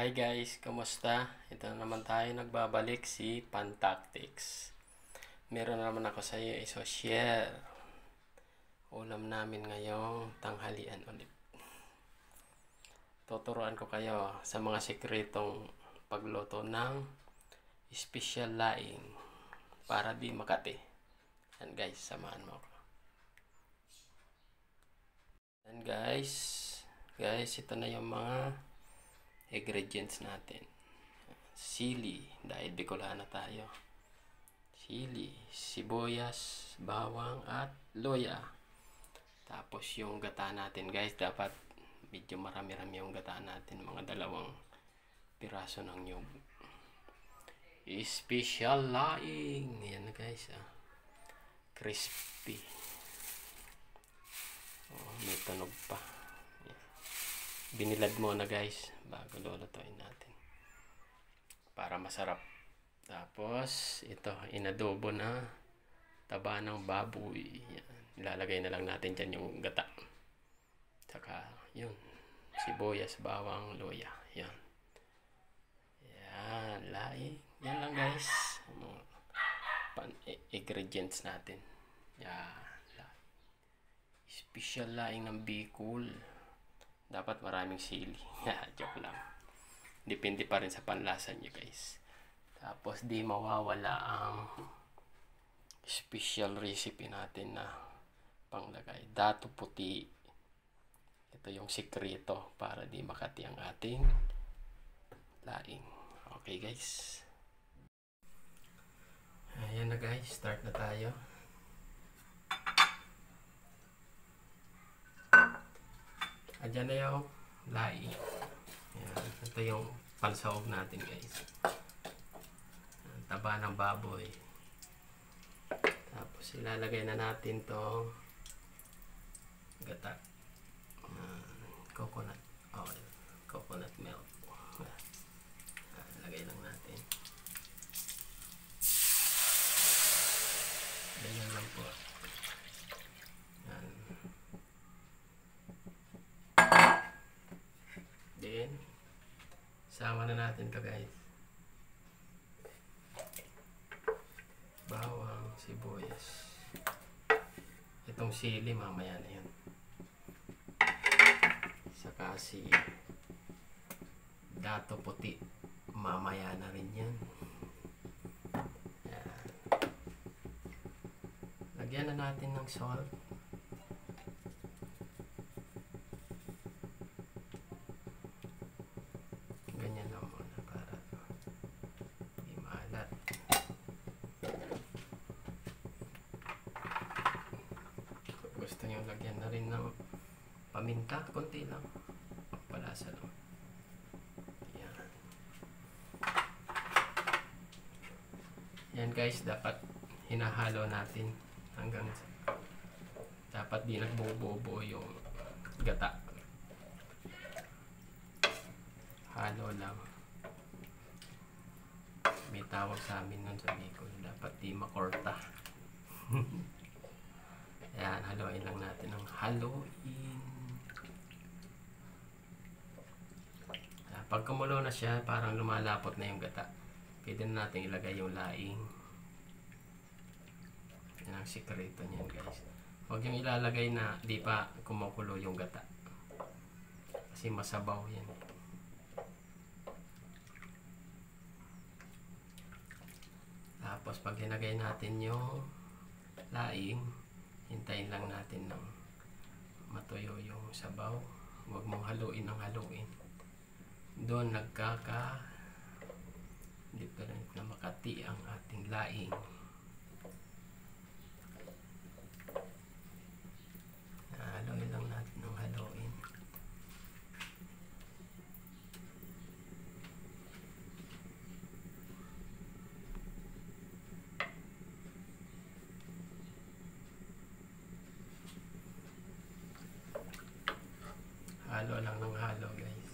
Hi guys, kumusta? Ito na naman tayo nagbabalik si Pantactics. Meron na naman ako sa iyo i-share. Ulam namin ngayong tanghalian ulit. Tuturuan ko kayo sa mga sekretong pagluto ng special laing para di makati. Yan guys, samahan mo ako. Yan guys, ito na yung mga ingredients natin. Sili, dahil Bicolana tayo. Sili, sibuyas, bawang at luya. Tapos yung gata natin guys, dapat medyo marami-rami yung gata natin, mga 2 piraso ng nyug. Special laing. Yan guys, crispy. Oh, may tunog pa. Binilad muna guys bago lulutuin natin para masarap. Tapos ito, inadobo na taba ng baboy. Yan. Ilalagay na lang natin dyan yung gata, saka yun, sibuyas, bawang, luya. Yan, laing. Yan lang guys, ingredients natin. Yan, special laing ng Bicol. Dapat maraming sili. Joke lang. Depende pa rin sa panlasa nyo guys. Tapos di mawawala ang special recipe natin na panglagay. Dato puti. Ito yung sikreto para di makati ang ating laing. Okay guys. Ayan na guys. Start na tayo. Ayan na yung laing. Ayan. Ito yung pansaog natin guys. Taba ng baboy. Tapos ilalagay na natin to gata. Coconut oil. Coconut milk. Lagay lang natin. Ganyan lang po. Then, sama na natin to guys. Bawang, sibuyas. Itong sili mamaya na yan. Saka si dato puti mamaya na rin yan. Yan. Lagyan na natin ng salt. Ganyan lang muna para hindi maalat. Gusto nyo lagyan na rin ng paminta, konti lang, palasa lang. Yan. Yan guys, dapat hinahalo natin hanggang dapat di nagbubuo yung gata. Halo lang. May tawag sa amin nun sa Bicol, dapat di makorta. Ayan, haluin lang natin ng haluin. Pag kumulo na siya, parang lumalapot na yung gata. Pwede na natin ilagay yung laing. Yan ang sikreto niyan guys. Huwag yung ilalagay na di pa kumukulo yung gata, kasi masabaw yan. Tapos pag hinagay natin yung laing, hintayin lang natin ng matuyo yung sabaw. Huwag mong haluin ng haluin. Doon different na makati ang ating laing. Haluin lang natin ng haluin. Halo lang ng halo guys.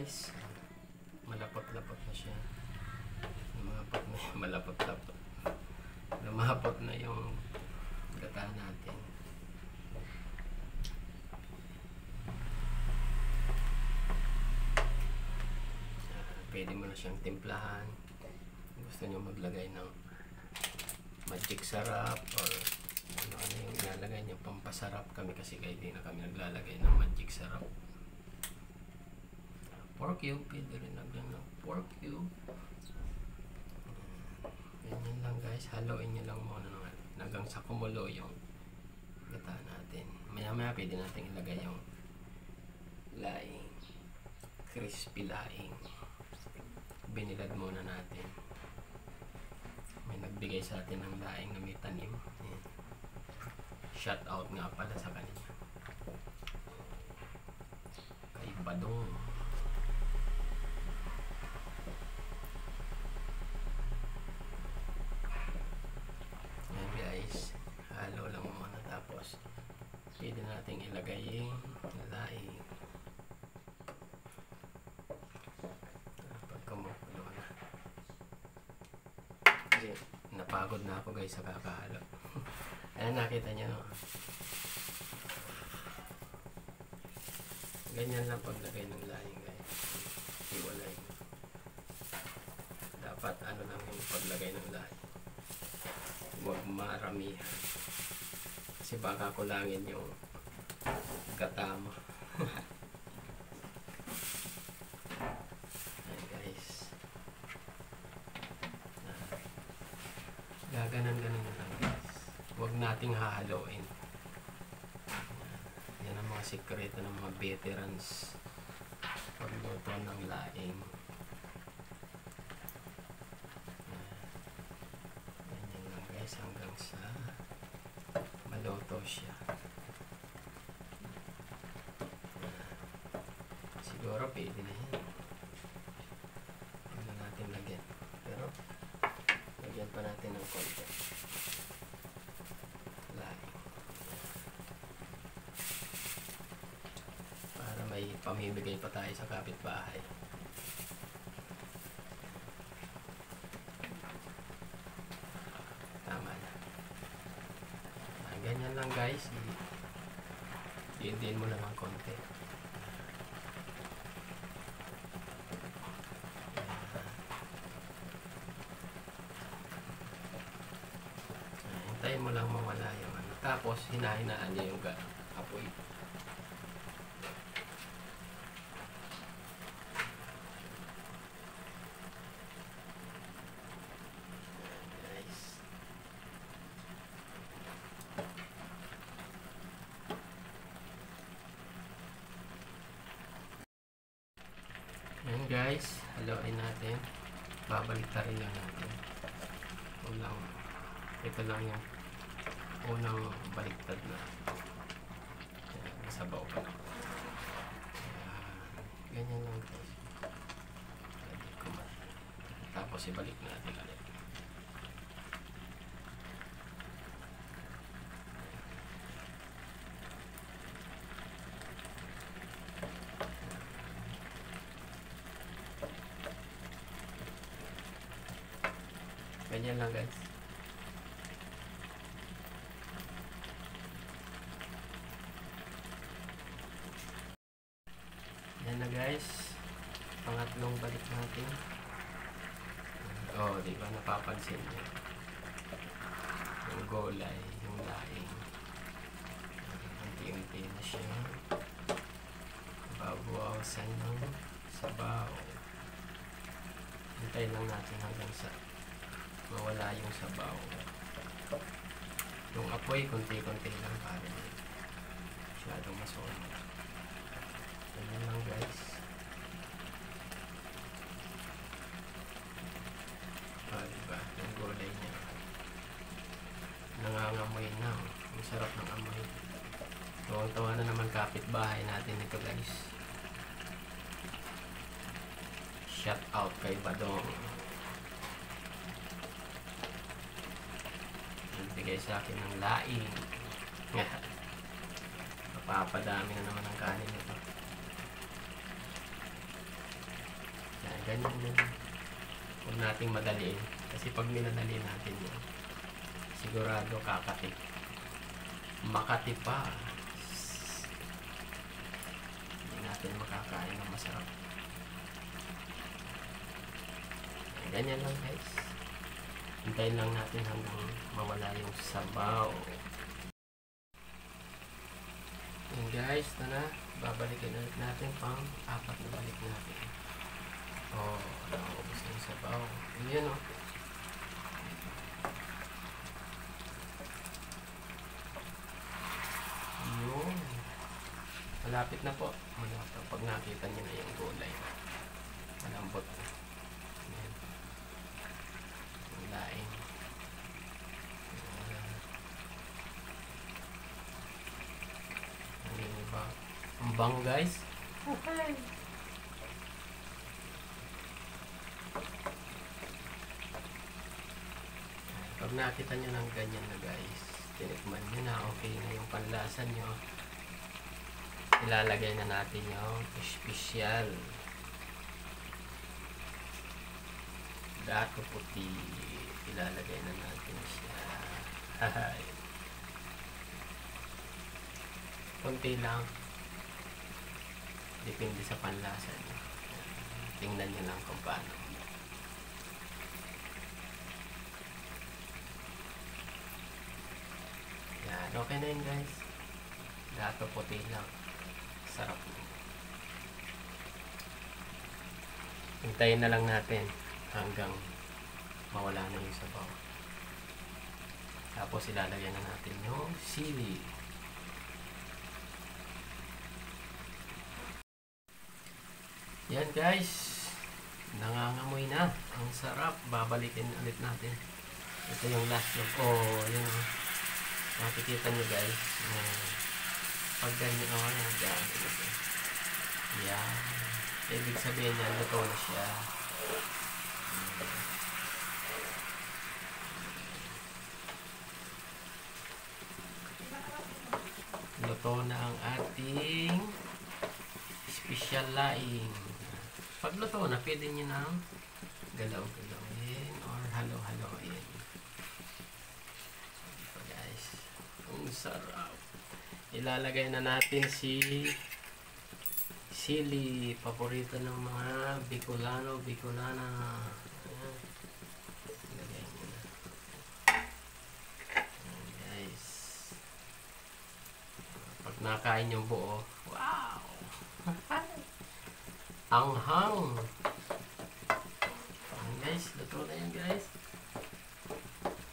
guys. Malapot-lapot na siya. Lumapot na yung malapot-lapot. Lumapot na yung gata natin. Pwede mo na siyang timplahan. Gusto nyo maglagay ng magic sarap or ano yung ilalagay nyo pampasarap. Kami kasi kaya di na kami naglalagay ng magic sarap. Pork cube, pwede rin lagyan ng pork cube. Ganyan lang guys, haluin nyo lang muna hanggang sa kumulo yung gata natin. Maya maya pwede natin ilagay yung laing, crispy laing. Binilad muna natin. May nagbigay sa atin ng laing na may tanim. Ayan. Shout out nga pala sa kanila. Kay Badong. Ayan guys. Halo lang muna tapos pwede natin ilagay yung laing. Napagod na ako guys sa kakahalo. Ayan, nakita nyo, no? Ganyan lang paglagay ng laing guys. Iwalay. Dapat ano lang yung paglagay ng laing. Huwag maramihan. Kasi baka kulangin yung gata mo. Gaganan-ganan na lang guys. Huwag nating hahaloin. Yan ang mga sikreto ng mga veterans pagluto ng laing. Ganyan lang guys hanggang sa maluto siya. Siguro pwede na yan. Huwag na natin lagyan. Pero lagyan pa natin ng konti. Laing. Para may pamimigay pa tayo sa kapitbahay. Tama na. Ganyan lang guys. Diin mo lang ng konti. Hintayin mo lang mawala yung ano. Tapos, hinahinaan niya yung apoy. Guys. Ayan guys. Haluin natin. Babalik ta rin lang natin. Ito lang yung unang baliktad na. Nasabaw pa na. Ganyan lang guys. Tapos ibalik natin ulit. Ganyan lang guys. Yan na guys, pangatlong balik natin. Oh, di ba napapansin niyo? Yung gulay, yung laing. Unti-unti na siya. Babawasan ng sabaw. Hintayin lang natin hanggang sa mawala yung sabaw. Yung apoy, konti-konti lang para masyadong masunog. Ganyan lang guys. Diba? Yung gulay niya. Nangangamoy na. Ang sarap ng amoy. Tuwang-tuwa na naman kapitbahay natin ito guys. Shout out kay Badong. Nagbigay sa akin ng laing. Napapadami na naman ang kanin nito. Ganyan lang. Huwag nating madaliin. Kasi pag minadali natin yan, sigurado kakati. Makati pa. Hindi natin makakain ng masarap. Ganyan lang guys. Hintayin lang natin hanggang mawala yung sabaw. And guys, na babalikin ulit natin pang 4 na balik natin. Oh, naubos na yung sabaw. Ayan o. Yun. Malapit na po. Malapit. Pag nakita nyo na yung gulay. Malambot na. Ayan. Ang laing. Ang bango guys. Okay. Pag nakita nyo ng ganyan na guys, tinikman nyo na okay na yung panlasa nyo, ilalagay na natin yung special dato puti. Ilalagay na natin siya. Konti lang. Depende sa panlasa nyo. Tingnan nyo lang kung paano. Yan. Okay na yun guys. Dato puti lang. Sarap. Hintayin na lang natin hanggang mawala na yung sabaw. Tapos ilalagay na natin yung sili. Yan guys, nangangamoy na. Ang sarap. Babalikin ulit natin. Ito yung last look. Oh, yun. Makikita nyo guys. Pag ganyan, oh, yan. Yan. Ibig sabihin yan, luto na siya. Luto na ang ating special laing. Pag luto na, pwede nyo nang galaw-galawin or halo-haloin. Ito guys. Ang sarap. Ilalagay na natin si sili. Paborito ng mga Bicolano, Bicolana. Ilagay nyo na. Ayan guys. Pag nakain yung buo, wow! Anghang. Guys, luto na yan guys.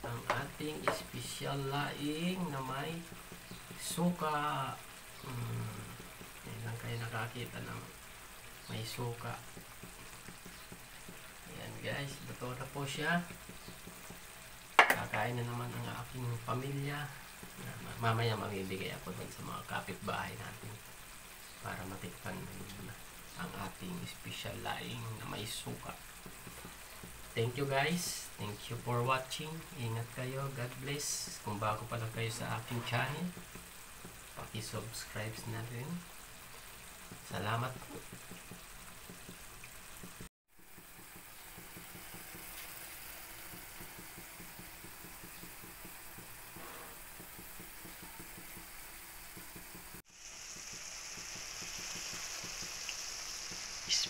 Ang ating special laing na may suka. Yan lang kayo nakakita ng may suka. Ayan guys, luto na po siya. Kakain na naman ang aking pamilya. Mamaya mamibigay ako dun sa mga kapitbahay natin para matikpan ang ating special laing na may suka. Thank you guys. Thank you for watching. Ingat kayo. God bless. Kung bago pa lang kayo sa aking channel, paki-subscribe na rin. Salamat po.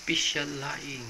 Special laing.